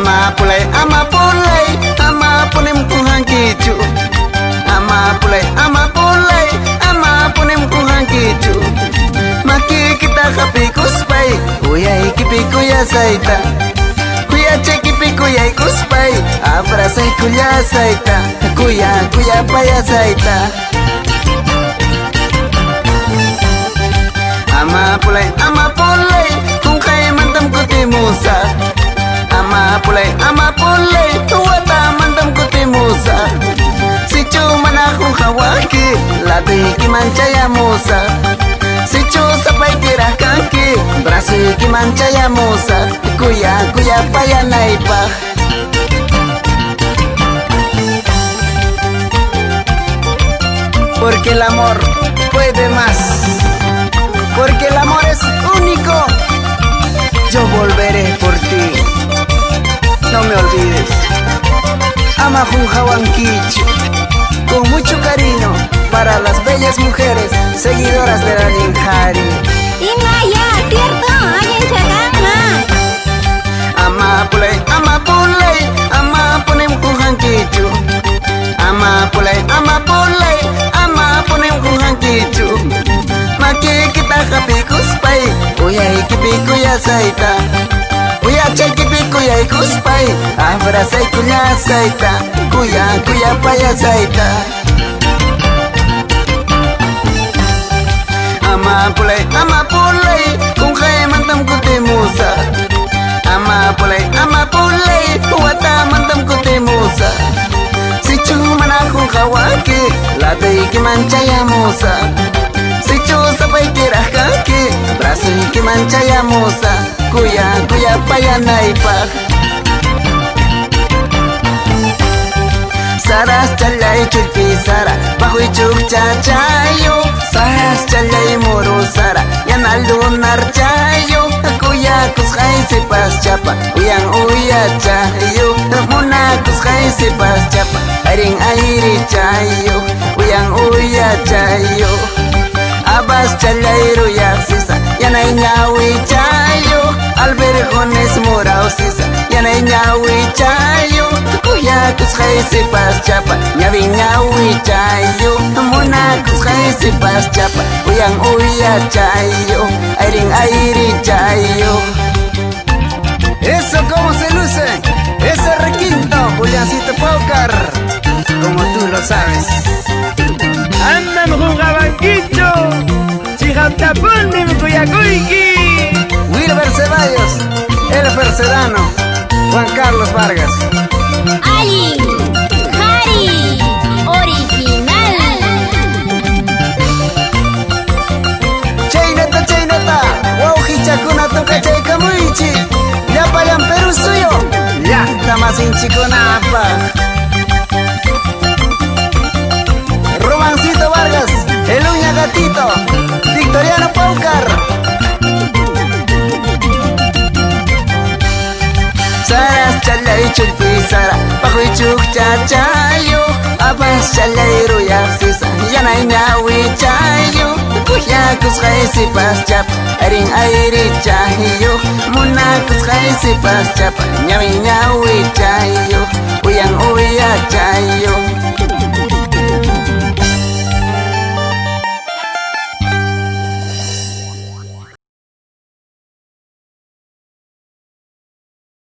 Ama pulai ama punem kuhang kicu. Ama punem kuhang kicu. Maki kita kapi kuspai, uyai kipi kuya saita. Kuya cekipi kuya kuspai, abra sai kuya saita. Kuya paya saita. Ama pulai, kung kaya mantam kuti musa. Ama pulai, tuwata mantam kuti musa. Si cuman aku kawaki, latih kimancaya musa. Si cu sampai kira kaki, berasi kimancaya musa. Kuya paya naipa. Porque el amor puede más. Porque el amor es único. Yo volveré por ti. No me olvides. Ama Junjahuanquicho. Con mucho cariño para las bellas mujeres seguidoras de la Linjari. Imaya, ¿cierto? Allá en Chacama. Ama punem Junjanquicho. Ama punem Junjanquicho. Maki kita kapi kuspai, uyai kipi kuya saita. Uya chay kipi kuya kuspai, abra sai kuya saita. Kuya paya saita. Ama pulai, kung kaya mantam kuti musa. Ama pulai, wata mantam kuti musa. Si cuman aku kawaki, latih kimancaya musa. Si cu sampai kira kaki, berasi kimancaya musa. Kuya paya naipa. Saras chalai chulpi sara, bahui chuk chachayo. Saras chalai muru sara, yanaldu narchayo. Kuya kuskai sipas chapa, uya chayo. Muna kuskai sipas chapa, aring airi chayo. Uya chayo. Abas chalai ruyak sisa, yanay nyawi chayo. Alberjones morao sisa, yanay nyawi chayo. Kuya kuskai sipas chapa, nyawi nyawi chayo. Muna kuskai sipas chapa, uya chayo. Airi chayo. Eso como se luce, ese requinto, Juliancito Paucar, como tú lo sabes. Andan Junjahuanquicho, Chijantapuni Cuyacuiqui. Wilber Ceballos, el Persedano, Juan Carlos Vargas. Ali, Jari, original. Chaynota, wow hichakuna toka chaykamuichi. Llapayan Perú suyo, ya tamasin chikunapa. Romancito Vargas, el uña gatito, Victoriano Paucar. Saras chalai chulpi sara, bahui chuk chachayo. Abas chalai ruyak sisa, yanay nyawi chayo. Kuya kuskai sipas chap, aring airi chayo. Muna kuskai sipas chap, nyawi chayo. Uya chayo.